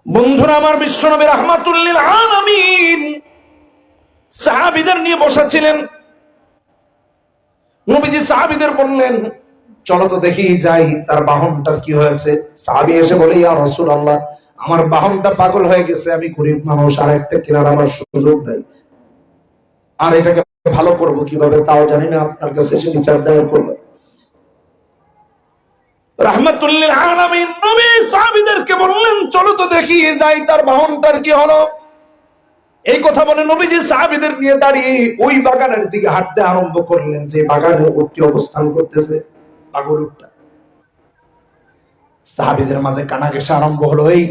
বন্ধুরা আমার, বিশ্বনবী রাহমাতুল লিল আলামিন সাহাবীদের নিয়ে বসা ছিলেন। নবীজি সাহাবীদের বললেন, চলো তো দেখি যাই তার বাহনটার কি হয়েছে। সাহাবী এসে বলে, ইয়া রাসূলুল্লাহ, আমার বাহনটা পাগল হয়ে গেছে, আমি গরীব মানুষ, আর একটা কেনার আমার সুযোগ নাই, আর এটাকে ভালো করব কিভাবে তাও জানি না, আপনার কাছে এসে বিচার দায়ের করব। রাহমাতুল লিল আলামিন নবী সাহাবীদেরকে বললেন, চলো তো দেখি যাই তার বাহনটার কি হলো। এই কথা বলে নবীজি সাহাবীদের নিয়ে দাঁড়িয়ে ওই বাগানের দিকে হাঁটতে আরম্ভ করলেন, যে বাগানে উটটি অবস্থান করতেছে, পাগল উটটা। সাহাবীদের মাঝে কানাঘেঁষা আরম্ভ হলো। এই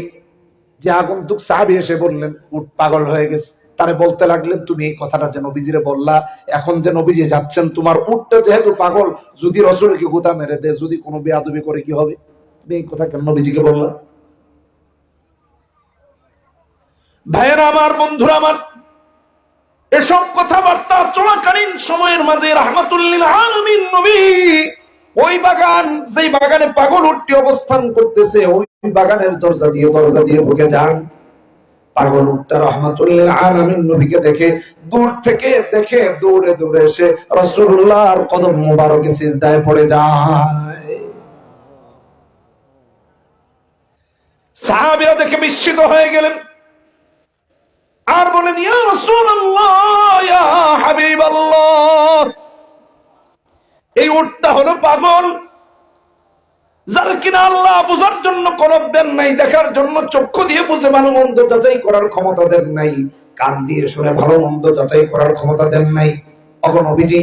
যে আগন্তুক সাহাবী এসে বললেন উট পাগল হয়ে গেছে, তারে বলতে লাগলেন, তুমি এই কথাটা যে নবীজিরে বললা, এখন যে নবীজি যাচ্ছেন, তোমার উটটা যেহেতু পাগল, যদি রাসূলকে গুতা মেরে দেয়, যদি কোনো বেয়াদবি করে কি হবে, তুমি এই কথা কেন নবীজিকে বললা? ভাইয়েরা আমার, বন্ধুরা আমার, এসব কথাবার্তা চলাকালীন সময়ের মাঝে রাহমাতুল লিল আলামিন নবী ওই বাগান, যেই বাগানে পাগল উটটি অবস্থান করতেছে, ওই বাগানের দরজা দিয়ে ঢুকে যান। পাগল উটটা রাহমাতুল লিল আলামিন নবীকে দেখে দূর থেকে দেখে দৌড়ে দৌড়ে এসে রাসূলুল্লাহর কদম মোবারকে সিজদায় পড়ে যায়। সাহাবীরা দেখে বিস্মিত হয়ে গেলেন, আর বলেন, ইয়া রাসূলুল্লাহ, ইয়া হাবিবাল্লাহ, এই উটটা হলো পাগল, যার কিনা আল্লাহ বুঝার জন্য কলব দেন নাই, দেখার জন্য চক্ষু দিয়ে বুঝে ভালো মন্দ যাচাই করার ক্ষমতা দেন নাই, কান দিয়ে শুনে ভালো মন্দ যাচাই করার ক্ষমতা দেন নাই। ওগো নবীজি,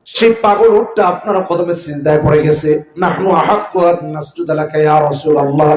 সেই পাগল উটটা আপনার কদমে সিজদায় পড়ে গেছে। নাহনু আহাক্কু আন নাসজুদা লাকা ইয়া রাসূলুল্লাহ,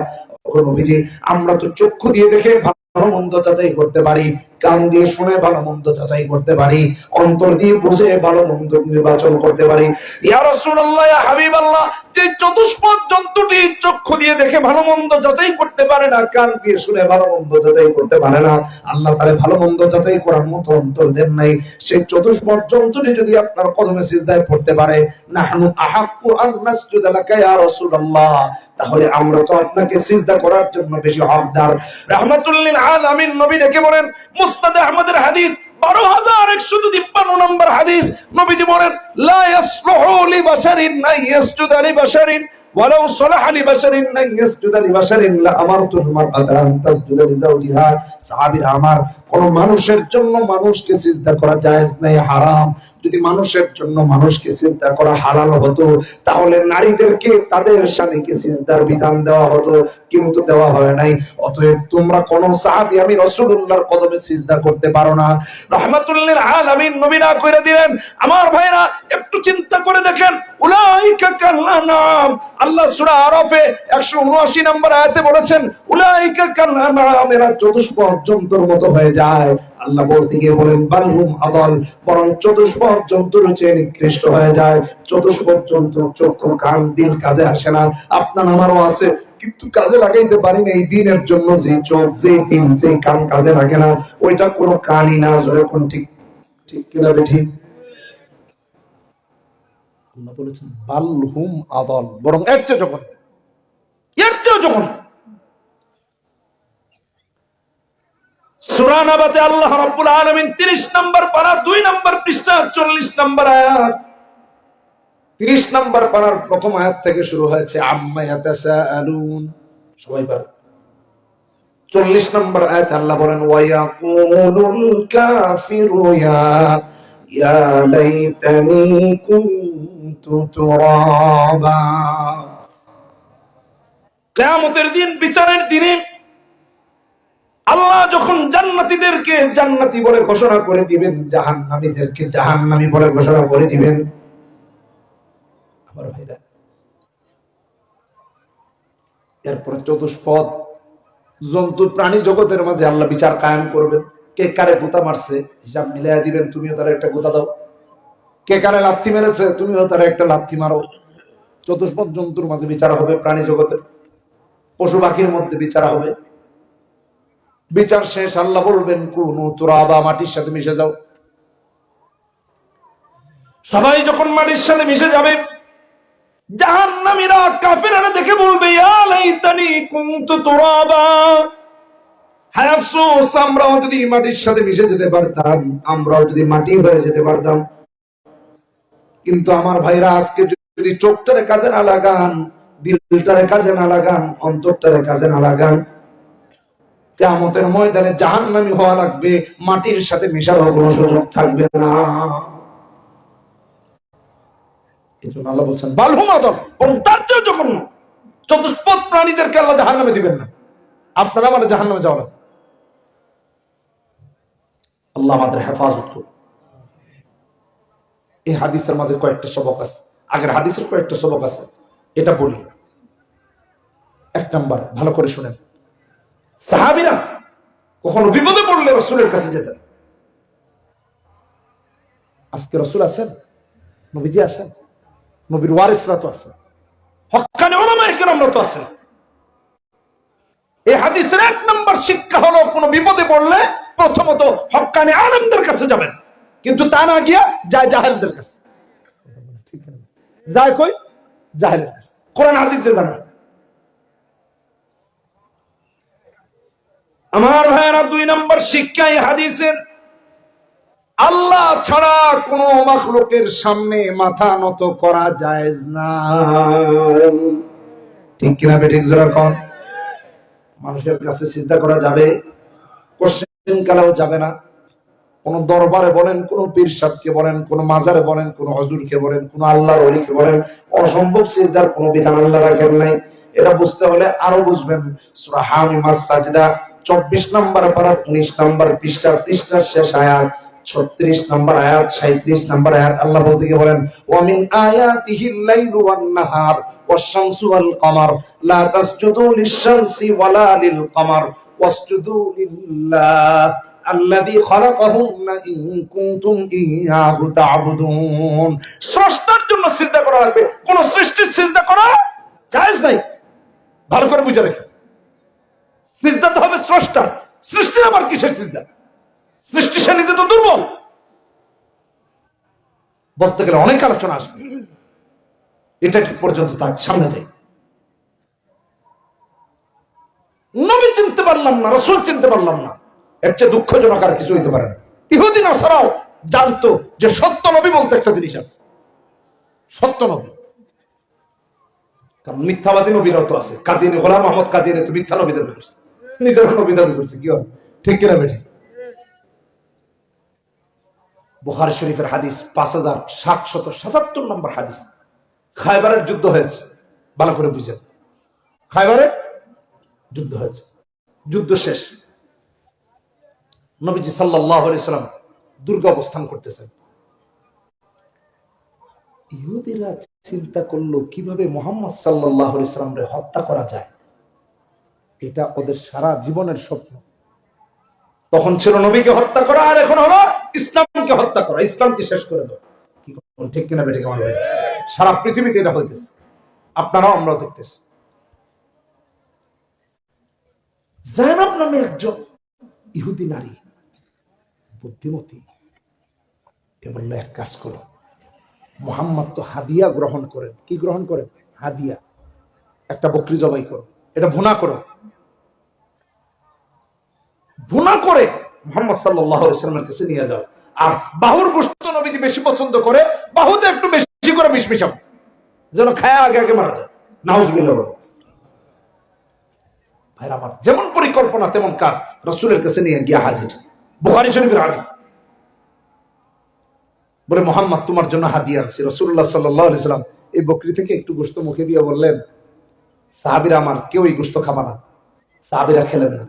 ওগো নবীজি, আমরা তো চক্ষু দিয়ে দেখে ভালো মন্দ যাচাই করতে পারি, কান দিয়ে শুনে ভালো মন্দ যাচাই করতে পারি, অন্তর দিয়ে বুঝে ভালো মন্দ নির্বাচন করতে পারি। ইয়া রাসূলুল্লাহ, ইয়া হাবিবাল্লাহ, যে চতুষ্পদ জন্তুটি চক্ষু দিয়ে দেখে ভালো মন্দ যাচাই করতে পারে না, কান দিয়ে শুনে ভালো মন্দ যাচাই করতে পারে না, আল্লাহ তারে ভালো মন্দ যাচাই করার মতো অন্তর দেন নাই, সেই চতুষ্পদ জন্তুটি যদি আপনার কদমে সিজদায় পড়তে পারে, নাহনু আহাক্কু আন নাসজুদা লাকা ইয়া রাসূলুল্লাহ, তাহলে আমরা তো আপনাকে সিজদা করার জন্য বেশি হকদার। রাহমাতুল লিল আলামিন নবী ডেকে বলেন, মুসনাদ আহমদের হাদিস 12153 নম্বর হাদিস, নবীজি বলেন, লা ইয়াসলুহু লিবাশারিন আন ইয়াসজুদা লিবাশারিন ওয়ালাউ সালাহা লিবাশারিন আন ইয়াসজুদা লিবাশারিন লা আমারতুল মারআতা আন তাসজুদা লিজাওজিহা। সাহাবীরা আমার, কোন মানুষের জন্য মানুষকে সিজদা করা জায়েজ নাই, হারাম। যদি মানুষের জন্য মানুষকে সিজদা করা হালাল হতো, তাহলে নারীদেরকে তাদের স্বামীকে সিজদার বিধান দেওয়া হতো, কিন্তু দেওয়া হয় নাই। অতএব তোমরা কোন সাহাবী আমি রাসূলুল্লাহর কদমে সিজদা করতে পারো না। রাহমাতুল লিল আলামিন নবী না কইরা দিলেন। আমার ভাইরা, একটু চিন্তা করে দেখেন, উলাইকা কাল আনাম, আল্লাহ সূরা আরাফে 179 নম্বর আয়াতে বলেছেন, উলাইকা কাল আনাম, এরা চতুষ্পদ জন্তুর মতো হয়ে যায়। আল্লাহ বলতে গিয়ে বলেন, বালহুম আদাল, বরং চতুষ্পদ জন্তুর চেয়ে নিকৃষ্ট হয়ে যায়। চতুষ্পদ জন্তু চক্ষু কান দিল কাজে আসে না, আপনার আমারও আছে, কিন্তু কাজে লাগাইতে পারি না। এই দিনের জন্য যে চোখ, যে দিন, যে কান কাজে লাগে না, ওইটা কোনো কানই না। যখন ঠিক ঠিক কিনা ঠিক বলেছেন, বালহুম আদাল, বরং এর চেয়ে যখন সূরা নাবাতে আল্লাহ রাব্বুল আলামিন 30 নম্বর পারা 2 নম্বর পৃষ্ঠা 40 নম্বর আয়াত, 30 নম্বর পারার প্রথম আয়াত থেকে শুরু হয়েছে, আম্মা ইয়াতাসাআলুন, সবাই পার। 40 নম্বর আয়াত আল্লাহ বলেন, ওয়া ইয়াকুলুল কাফিরু ইয়া লাইতানি কুনতু তুরাবা। কিয়ামতের দিন, বিচারের দিনে আল্লাহ যখন জান্নাতীদেরকে জান্নাতী বলে ঘোষণা করে দিবেন, জাহান্নামীদেরকে জাহান্নামী বলে ঘোষণা করে দিবেন। আমার ভাইরা, এরপরে চতুষ্পদ জন্তু প্রাণী জগতের মাঝে আল্লাহ বিচার কায়েম করবেন। কে কারে গুতা মারছে হিসাব মিলাইয়া দিবেন, তুমিও তার একটা গুতা দাও। কে কারে লাথি মেরেছে, তুমিও তার একটা লাথি মারো। চতুষ্পদ জন্তুর মাঝে বিচার হবে, প্রাণী জগতের পশু পাখির মধ্যে বিচার হবে। বিচার শেষ, আল্লাহ বলবেন, কুনু তুরাবা, মাটির সাথে মিশে যাও। সবাই যখন মাটির সাথে মিশে যাবে, জাহান্নামীরা কাফেররা দেখে বলবে ইয়া লাইতানি কুনতু তুরাবা, হায় আফসোস আমরাও যদি মাটির সাথে মিশে যেতে পারতাম, আমরাও যদি মাটি হয়ে যেতে পারতাম। কিন্তু আমার ভাইরা আজকে যদি চোখটারে কাজে না লাগান, দিলটারে কাজে না লাগান, অন্তরটারে কাজে না লাগান, কিয়ামতের ময়দানে জাহান্নামী হওয়া লাগবে, মাটির সাথে মিশার কোনো সুযোগ থাকবে না। এজন্য আল্লাহ বলছেন বালহুম আদম, বরং তার চেয়ে জঘন্য। চতুষ্পদ প্রাণীদেরকে আল্লাহ জাহান্নামে দিবেন না, আপনারা মানে জাহান্নামে যাওয়া লাগবে। আল্লাহ আমাদের হেফাজত করুন। এই হাদিসের মাঝে কয়েকটা সবক আছে, আগের হাদিসের কয়েকটা সবক আছে, এটা বলি। এক নাম্বার, ভালো করে শুনেন, সাহাবীরা কখনো বিপদে পড়লে রাসূলের কাছে যেতেন। আজকে রাসূল আছেন, নবীজি আছেন, নবীর ওয়ারিসরা তো আছেন, হক্কানি উলামায়ে কেরামরা তো আছেন। এই হাদিসের এক নাম্বার শিক্ষা হলো, কোন বিপদে পড়লে প্রথমত হক্কানি আলেমদের কাছে যাবেন, কিন্তু তা না গিয়া যায় জাহেলদের কাছে। যায় কই? জাহেলের কাছে। কোরআন হাদিস যে জানেন। আমার ভাইয়েরা, দুই নাম্বার শিক্ষা এই হাদিসের, আল্লাহ ছাড়া কোন মাখলুকের সামনে মাথা নত করা জায়েজ না। ঠিক কিনা বেঠিক জোরা কোন? মানুষের কাছে সিজদা করা যাবে, কোশ্চেন কালাও যাবে না। কোন দরবারে বলেন, কোন পীর সাহেবকে বলেন, কোন মাজারে বলেন, কোন হুজুরকে বলেন, কোন আল্লাহর ওলিকে বলেন, অসম্ভব সিজদার কোন বিধান আল্লাহ রাখেন নাই। এটা বুঝতে হলে আরো বুঝবেন, সূরা হামিমাস সাজদা 24 নম্বর পারা 19 নম্বর পৃষ্ঠার শেষ আয়াত 36 নম্বর আয়াত 37 নম্বর আয়াত আল্লাহ বলতে গিয়ে বলেন, ওয়া মিন আয়াতিহিল লাইলু ওয়ান নাহার ওয়াশ-শামসু ওয়াল কমার লা তাসজুদু লিশ-শামসি ওয়ালা লিল কমার ওয়াসজুদু লিল্লাহ আল্লাযী খালাকাহুন্না ইন কুনতুম ইয়্যাহু তা'বুদুন। স্রষ্টার জন্য সিজদা করা লাগবে, কোন সৃষ্টির সিজদা করা জায়েজ নাই। ভালো করে বুঝে রাখেন, সিজদা তো হবে স্রষ্টার, সৃষ্টির আবার কিসের সিজদা? সৃষ্টি সে নিজে তো দুর্বল। বলতে গেলে অনেক আলোচনা আসবে, এটা ঠিক পর্যন্ত তার সামনে যাই। নবী চিনতে পারলাম না, রাসূল চিনতে পারলাম না, এর চেয়ে দুঃখজনক আর কিছু হইতে পারে না। ইহুদি নাসারাও জানতো যে সত্য নবী বলতে একটা জিনিস আছে, সত্য নবী। কারণ মিথ্যাবাদী নবীরাও তো আছে। কাদিয়ানী গোলাম আহমদ কাদিয়ানী তো মিথ্যা নবী দাবি করছে, নিজের নবী দাবি করছে। কি হবে? ঠিক কিনা বেঠিক? বুখারী শরীফের হাদিস 5777 নম্বর হাদিস। খায়বারের যুদ্ধ হয়েছে, ভালো করে বুঝেন। খায়বারের যুদ্ধ হয়েছে, যুদ্ধ শেষ, নবীজি সাল্লাল্লাহু আলাইহি সাল্লাম দুর্গে অবস্থান করতেছেন। ইহুদিরা চিন্তা করলো কিভাবে মুহাম্মদ সাল্লাল্লাহু আলাইহি সাল্লামকে হত্যা করা যায়, এটা ওদের সারা জীবনের স্বপ্ন। তখন ছিল নবীকে হত্যা করা, আর এখন হলো ইসলামকে হত্যা করা, ইসলামকে শেষ করে দাও। কি ঠিক কিনা বেঠিক? আমার ভাই, সারা পৃথিবীতে এটা হইতেছে, আপনারাও আমরাও দেখতেছি। যায়েনব নামে একজন ইহুদি নারী বুদ্ধিমতী, এ বলল এক কাজ করো, মুহাম্মদ তো হাদিয়া গ্রহণ করেন। কি গ্রহণ করেন? হাদিয়া। একটা বকরি জবাই করো, এটা ভুনা করো, ভুনা করে মুহাম্মদ সাল্লাল্লাহু আলাইহি ওয়াসাল্লামের কাছে নিয়ে যাও। আর বাহুর গোশত নবীজি বেশি পছন্দ করে, বাহুতে একটু বেশি করে মিশমিশাও, যেন খায় আগে আগে মারা যায়। নাউজুবিল্লাহ। ভাইরা আমার, যেমন পরিকল্পনা তেমন কাজ। রাসূলের কাছে নিয়ে গিয়া হাজির। বুখারী শরীফের হাদিস, বলে মুহাম্মদ তোমার জন্য হাদিয়া আনছি। রাসূলুল্লাহ সাল্লাল্লাহু আলাইহি ওয়াসাল্লাম এই বকরি থেকে একটু গোশত মুখে দিয়ে বললেন, সাহাবীরা আমার কেউ এই গোশত খাবে না। সাহাবীরা খেলেন না।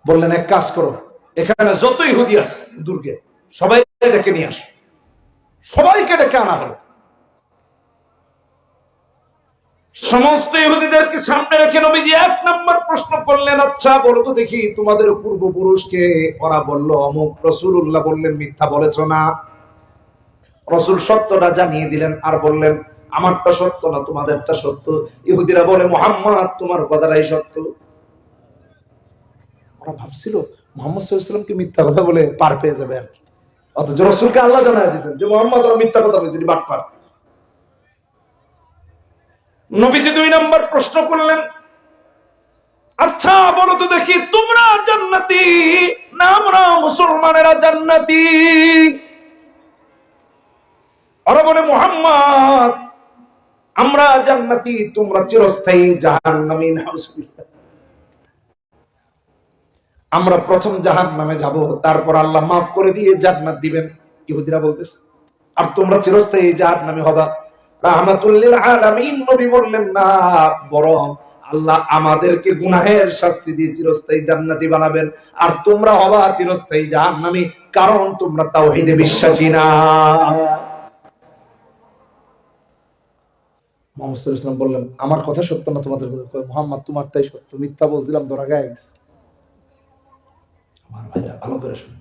বললেন এক কাজ করো, এখানে যত ইহুদি আছে দুর্গে সবাইকে ডেকে নিয়ে আসো। সবাইকে ডেকে আনা হলো। সমস্ত ইহুদিদেরকে সামনে রেখে নবীজি এক নম্বর প্রশ্ন করলেন, আচ্ছা বলো তো দেখি তোমাদের পূর্বপুরুষকে? ওরা বলল অমুক। রাসূলুল্লাহ বললেন মিথ্যা বলেছো না। রাসূল সত্যটা জানিয়ে দিলেন, আর বললেন আমারটা সত্য না, তোমাদেরটা সত্য। ইহুদিরা বলে মুহাম্মদ তোমার কথাটাই সত্য। ওরা ভাবছিল মুহাম্মদ সাল্লাল্লাহু আলাইহি ওয়াসাল্লামকে মিথ্যা কথা বলে পার পেয়ে যাবে আর কি। অথচ রাসূলকে আল্লাহ জানায় দিয়েছেন যে মুহাম্মদ ওরা মিথ্যা কথা বলছে, বাটপার। নবীজি 2 নম্বর প্রশ্ন করলেন, আচ্ছা বলো তো দেখি, তোমরা জান্নাতি না আমরা মুসলমানেরা জান্নাতি? ওরা বলে, মুহাম্মদ আমরা জান্নাতি, তোমরা চিরস্থায়ী জাহান্নামী। নাউজুবিল্লাহ। আমরা প্রথম জাহান্নামে যাব, তারপর আল্লাহ মাফ করে দিয়ে জান্নাত দিবেন, ইহুদিরা বলতেছে। আর তোমরা চিরস্থায়ী জাহান্নামী হবা। রাহমাতুল লিল আলামিন নবী বললেন, না, বরং আল্লাহ আমাদেরকে গুনাহের শাস্তি দিয়ে চিরস্থায়ী জান্নাতি বানাবেন, আর তোমরা হবা চিরস্থায়ী জাহান্নামী, কারণ তোমরা তাওহীদে বিশ্বাসী না। মুহাম্মদ সাল্লাল্লাহু আলাইহি ওয়াসাল্লাম বললেন, আমার কথা সত্য না তোমাদের কথা? মুহাম্মদ তোমারটাই সত্য, মিথ্যা বলছিলাম ধরা গায়ে গেছে। আমার ভাইরা ভালো করে শুনুন,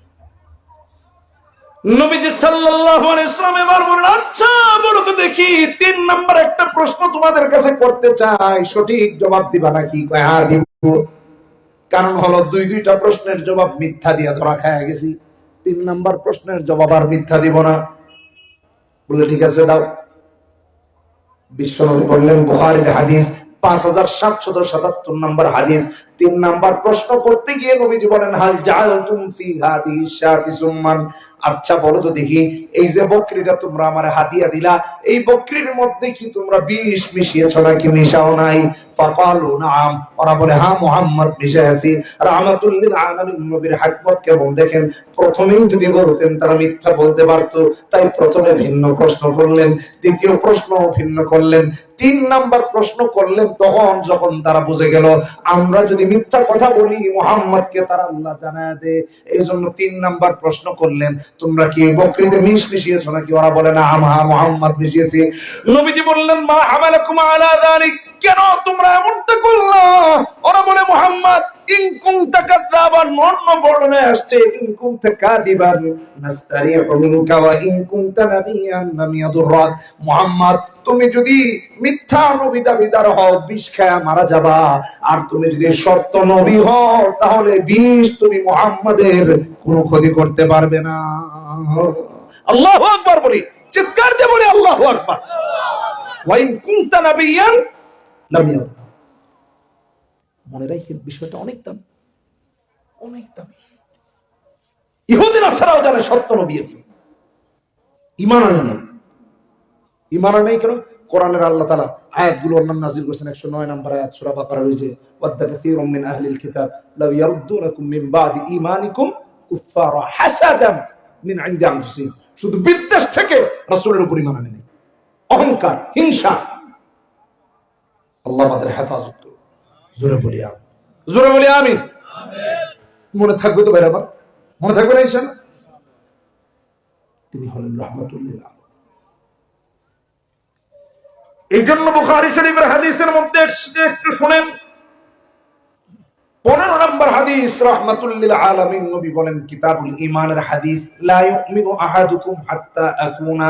নবীজি সাল্লাল্লাহু আলাইহি ওয়াসাল্লাম এবার বলেন, আচ্ছা বলো তো দেখি, 3 নাম্বার একটা প্রশ্ন তোমাদের কাছে করতে চাই, সঠিক জবাব দিবা নাকি? কয় হ্যাঁ দিব। কারণ হলো 2টা প্রশ্নের জবাব মিথ্যা দিয়ে ধরা খায় গেছি, 3 নাম্বার প্রশ্নের জবাব আর মিথ্যা দিব না। বলে ঠিক আছে দাও। বিশ্বনবী বললেন, বুখারীর হাদিস 5777 নম্বর হাদিস, 3 নাম্বার প্রশ্ন করতে গিয়ে নবীজি বলেন, হাল জাআলতুম ফি হাদিহি শাতি সুম্মান, আচ্ছা বলো তো দেখি, এই যে বকরিটা তোমরা আমারে হাদিয়া দিলা, এই বকরির মধ্যে কি তোমরা বিষ মিশিয়েছো নাকি মিশাও নাই? ফাকালু নাআম, ওরা বলে হ্যাঁ মুহাম্মদ মিশাইছি। রাহমাতুল লিল আলামিন নবীর হিকমত কেমন দেখেন, প্রথমেই যদি বলতেন তারা মিথ্যা বলতে পারতো, তাই প্রথমে ভিন্ন প্রশ্ন করলেন, দ্বিতীয় প্রশ্ন ভিন্ন করলেন, 3 নাম্বার প্রশ্ন করলেন তখন যখন তারা বুঝে গেল আমরা যদি মিথ্যা কথা বলি মুহাম্মদকে তারা আল্লাহ জানায় দে, এই জন্য 3 নাম্বার প্রশ্ন করলেন, তোমরা কি বকরিতে মিশ মিশিয়েছো নাকি? ওরা বলে না, হ্যাঁ মুহাম্মদ মিশিয়েছি। নবীজি বললেন, মা হামালাকুম আলা যালিক, কেন তোমরা এমনটা করলা? ওরা বলে, মুহাম্মদ ইন কুনতা কাযাবান, অন্য বর্ণনায় আসছে ইন কুনতা কাদিবান নাস্তারিহু মিনকা ওয়া ইন কুনতা নাবিয়ান লাম ইয়াদুররাক, মুহাম্মদ তুমি যদি মিথ্যা নবী দাবিদার হও বিষ খেয়ে মারা যাবা, আর তুমি যদি সত্য নবী হও তাহলে বিষ তুমি মুহাম্মাদের কোনো ক্ষতি করতে পারবে না। আল্লাহু আকবার বলি, চিৎকার দিয়ে বলি আল্লাহু আকবার। ওয়া ইন কুনতা নাবিয়ান লাম ইয়াদুররাক, মনে রাখেন বিষয়টা অনেক দাম, অনেক দাম। ইহুদিরা ছাড়াও জানে সত্য নবী আছে, ঈমান আনে না। ঈমান আনে কেন? কোরআনের আল্লাহ তাআলা আয়াতগুলোর নাম নাযিল করেছেন। 109 নম্বর আয়াত সূরা বাকারা রয়েছে, ওয়াদ্দা কাসীরুম মিন আহলিল কিতাব লাউ ইয়ারুদ্দুনাকুম মিন বাদি ঈমানিকুম কুফারা হাসাদাম মিন ইনদি আনফুসিহিম, শুধু বিদ্বেষ থেকে রাসূলের উপর ঈমান আনে নাই, অহংকার, হিংসা। আল্লাহ আমাদের হেফাজত করুন। জোরে বলি আমিন, জোরে বলি আমিন। মনে থাকবে তো ভাই, আমার মনে থাকবে না ইনশাআল্লাহ। তিনি হলেন রাহমাতুল লিল আলামিন। এই জন্য বুখারী শরীফের হাদিসের মধ্যে একটু শুনেন, 15 নম্বর হাদিস, রাহমাতুল লিল আলামিন নবী বলেন, কিতাবুল ঈমানের হাদিস, লা ইউমিনু আহাদুকুম হাত্তা আকুনা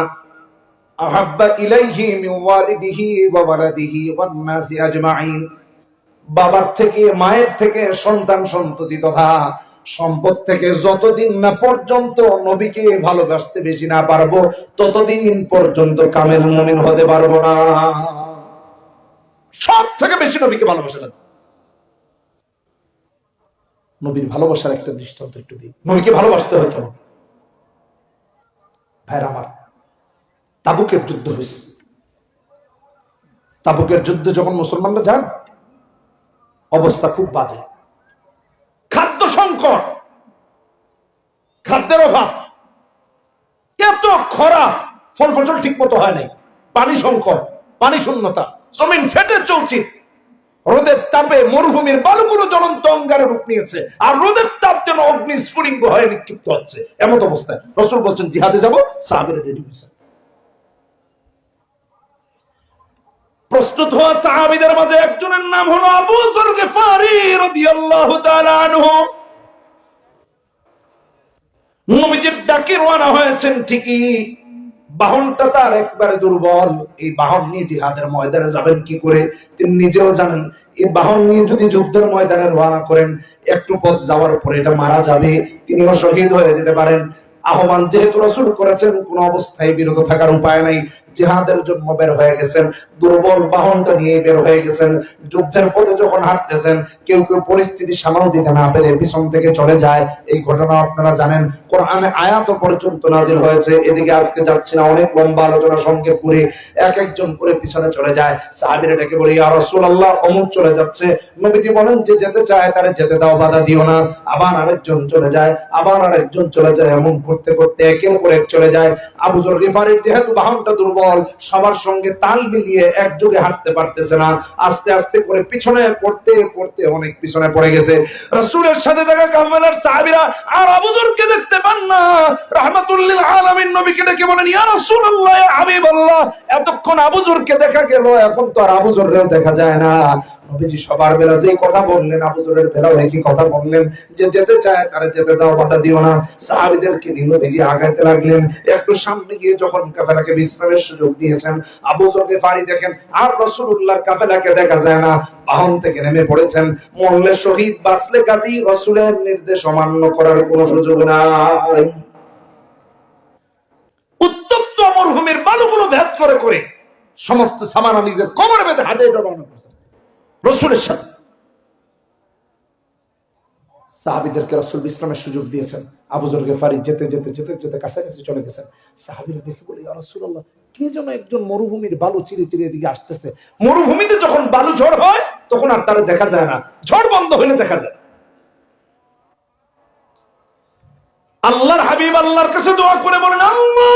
আহাব্বা ইলাইহি মিন ওয়ালিদিহি ওয়া ওয়ালাদিহি ওয়ান নাসি আজমাইন, বাবার থেকে মায়ের থেকে সন্তান সন্ততি তথা সম্পদ থেকে যতদিন না পর্যন্ত নবীকে ভালোবাসতে বেশি না পারবো ততদিন পর্যন্ত কামেল মুমিন হতে পারবো না। সব থেকে বেশি নবীকে ভালোবাসা লাগবে। নবীর ভালোবাসার একটা দৃষ্টান্ত একটু দিই। নবীকে ভালোবাসতে হয় কেমন? ভাইরা আমার, তাবুকের যুদ্ধ হয়েছে। তাবুকের যুদ্ধে যখন মুসলমানরা যান, অবস্থা খুব বাজে, খাদ্য সংকট, খাদ্যের অভাব, এত খরা, ফল ফসল ঠিক মতো হয় নাই, পানি সংকট, পানি শূন্যতা, জমিন ফেটে চলছে, রোদের তাপে মরুভূমির বালুগুলো জ্বলন্ত অঙ্গারে রূপ নিয়েছে, আর রোদের তাপ যেন অগ্নি স্ফুলিঙ্গ হয়ে নিক্ষিপ্ত হচ্ছে। এমন অবস্থায় রাসূল বলছেন জিহাদে যাব, সাহাবীরা রেডি হয়েছে। প্রস্তুত হওয়া সাহাবীদের মাঝে একজনের নাম হলো আবু যর গিফারী রাদিয়াল্লাহু তাআলা আনহু। নবীজির ডাকে রওনা হয়েছেন ঠিকই, বাহনটা তার একবারে দুর্বল, এই বাহন নিয়ে জিহাদের ময়দানে যাবেন কি করে তিনি নিজেও জানেন। এই বাহন নিয়ে যদি যুদ্ধের ময়দানে রওনা করেন, একটু পথ যাওয়ার পরে এটা মারা যাবে, তিনিও শহীদ হয়ে যেতে পারেন। আহ্বান যেহেতু রাসূল করেছেন, কোন অবস্থায় বিরত থাকার উপায় নাই, জিহাদের জন্য বের হয়ে গেছেন, দুর্বল বাহনটা নিয়ে বের হয়ে গেছেন, যুদ্ধের পথে যখন হাঁটতেছেন কেউ কেউ পরিস্থিতি সামাল দিতে না পেরে পিছন থেকে চলে যায়। এই ঘটনা আপনারা জানেন, কোরআনে আয়াত পর্যন্ত নাজিল হয়েছে। এদিকে আজকে যাচ্ছি না, অনেক লম্বা আলোচনা সংক্ষেপ করে এক একজন করে পিছনে চলে যায়। সাহাবীরা ডেকে বলে, ইয়া রাসূলুল্লাহ, অমুক চলে যাচ্ছে। নবীজি বলেন যে যেতে চায় তারে যেতে দাও, বাধা দিও না। আবার আরেকজন চলে যায়, আবার আরেকজন চলে যায়, এমন করতে করতে একের পর এক চলে যায়। আবু যর গিফারীর যেহেতু বাহনটা দুর্বল, সবার সঙ্গে তাল মিলিয়ে একযোগে হাঁটতে পারতেছে না, আস্তে আস্তে করে পিছনে পড়তে পড়তে অনেক পিছনে পড়ে গেছে। রাসূলের সাথে থাকা কাফেলার সাহাবীরা আর আবু যরকে দেখতে পান না। রাহমাতুল লিল আলামিন নবীকে ডেকে বলেন, ইয়া রাসূলুল্লাহ, ইয়া হাবিবাল্লাহ, এতক্ষণ আবু যরকে দেখা গেল, এখন তো আর আবু যররেও দেখা যায় না। নবীজি সবার বেলা যে কথা বললেন, আবু যরের বেলাও একই কথা বললেন, যে যেতে চায় তারে যেতে দাও, বাধা দিও না। সাহাবীদেরকে নিয়ে নবীজি আগাইতে লাগলেন। একটু সামনে গিয়ে যখন কাফেলাকে বিশ্রামের সুযোগ দিয়েছেন, আবু যর গিফারী দেখেন আর রাসূলুল্লাহর কাফেলাকে দেখা যায় না, বাহন থেকে নেমে পড়েছেন। মরলে শহীদ, বাঁচলে গাজী, রাসূলের নির্দেশ অমান্য করার কোনো সুযোগ নাই। উত্তপ্ত মরুভূমির বালুগুলো ভেদ করে করে সমস্ত সামানা নিজের কোমরে বেঁধে হাঁটে এটা রওনা করেছেন রাসূলের সাথে। সাহাবীদেরকে রাসূল বিশ্রামের সুযোগ দিয়েছেন। আবু যর গিফারী যেতে যেতে যেতে যেতে কাছাকাছি চলে গেছেন। সাহাবীরা দেখে বলে, ইয়া রাসূলুল্লাহ, কে যেন একজন মরুভূমির বালু চিরে চিরে এদিকে আসতেছে। মরুভূমিতে যখন বালু ঝড় হয় তখন আর তারে দেখা যায় না, ঝড় বন্ধ হইলে দেখা যায়। আল্লাহর হাবিব আল্লাহর কাছে দোয়া করে বলেন, আল্লাহ,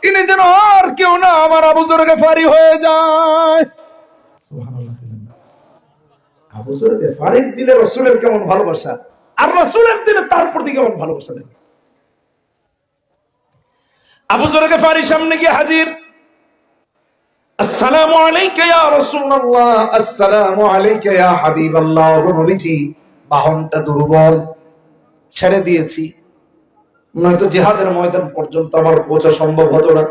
ইনি যেন আর কেউ না আমার আবু যর গিফারী হয়ে যায়। সুবহানাল্লাহ। আবু যর গিফারীর দিলে রাসূলের কেমন ভালোবাসা, আর রাসূলের দিলে তার প্রতি কেমন ভালোবাসা দেন। আবু যর গিফারী সামনে গিয়ে হাজির। আসসালামু আলাইকা ইয়া রাসূলুল্লাহ, আসসালামু আলাইকা ইয়া হাবিবাল্লাহ। নবীজি, বাহনটা দুর্বল, ছেড়ে দিয়েছি, নয়তো জিহাদের ময়দান পর্যন্ত আমার পৌঁছা সম্ভব হতো না।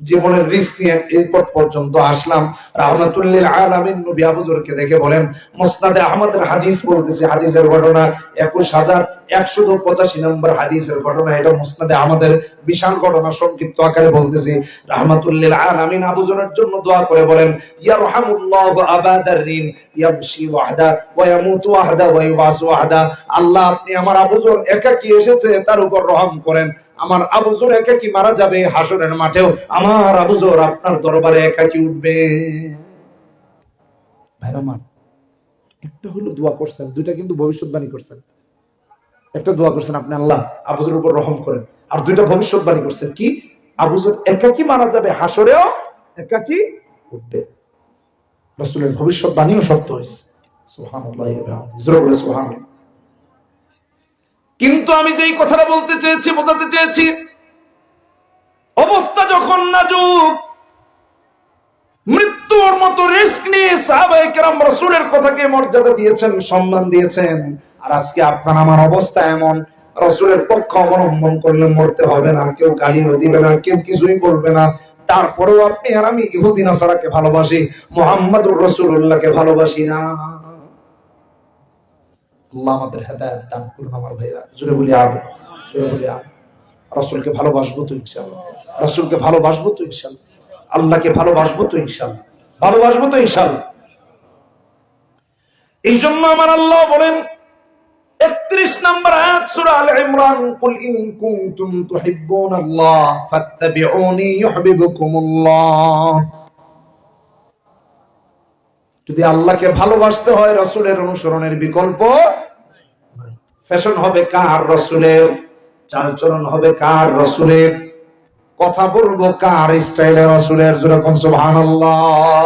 জীবনের রিস্ক নিয়ে এই পথ পর্যন্ত আসলাম। রাহমাতুল লিল আলামিন নবী আবু যরকে দেখে বলেন, মুসনাদে আহমদের হাদিস বলতেছে, হাদিসের ঘটনা 21185 নম্বর হাদিসের ঘটনা। এটা মুসনাদে আহমদের বিশাল ঘটনা, সংক্ষিপ্ত আকারে বলতেছি। রাহমাতুল লিল আলামিন আবু যরের জন্য দোয়া করে বলেন, ইয়ারহামুল্লাহু আবা দাররিন ইয়ামশি ওয়াহদা ওয়া ইয়ামুতু ওয়াহদা ওয়া ইউবাসু ওয়াহদা। আল্লাহ, আপনি আমার আবু যর একাকী এসেছে, তার উপর রহম করেন। আমার আবু যর একাকী মারা যাবে, হাসরের মাঠেও আমার আবু যর আপনার দরবারে একাকী উঠবে। ভাই আমার, একটা হলো দোয়া করছেন, দুইটা কিন্তু ভবিষ্যৎবাণী করছেন। একটা দোয়া করছেন আপনি, আল্লাহ আবু যরের উপর রহম করেন, আর দুইটা ভবিষ্যৎবাণী করছেন কি, আবু যর একাকী মারা যাবে, হাসরেও একাকী উঠবে। রাসূলের ভবিষ্যৎবাণীও সত্য হয়েছে। সুবহানাল্লাহ, জোরে বলে সুবহানাল্লাহ। কিন্তু আমি যেই কথাটা বলতে চেয়েছি, বোঝাতে চেয়েছি, অবস্থা যখন নাজুক, মৃত্যুর মতো রিস্ক নিয়ে সাহাবায়ে কেরাম রাসূলের কথাকে মর্যাদা দিয়েছেন, সম্মান দিয়েছেন। আর আজকে আপনার আমার অবস্থা এমন, রাসূলের পক্ষ অবলম্বন করলে মরতে হবে না, কেউ গালিও দিবে না, কেউ কিছুই বলবে না। তারপরেও আপনি আর আমি ইহুদি নাসারাকে ভালোবাসি, মুহাম্মদুর রাসূলুল্লাহকে ভালোবাসি না। আল্লাহ আমাদের হেদায়েত দান করুন। আমার ভাইরা, জোরে বলি আমিন, জোরে বলি আমিন। রাসূলকে ভালোবাসবো তো ইনশাআল্লাহ, রাসূলকে ভালোবাসবো তো ইনশাআল্লাহ, আল্লাহকে ভালোবাসবো তো ইনশাআল্লাহ, ভালোবাসবো তো ইনশাআল্লাহ। এই জন্য আমার আল্লাহ বলেন 31 নম্বর আয়াত সূরা আলে ইমরান, কুল ইন কুনতুম তুহিব্বুনাল্লাহ ফাত্তাবিউনি ইউহিব্বুকুমুল্লাহ। যদি আল্লাহকে ভালোবাসতে হয়, রাসূলের অনুসরণের বিকল্প নাই। ফ্যাশন হবে কার? রাসূলের। চালচলন হবে কার? রাসূলের। কথা বলবো কার স্টাইলে? রাসূলের। জোরে কোন সুবহানাল্লাহ।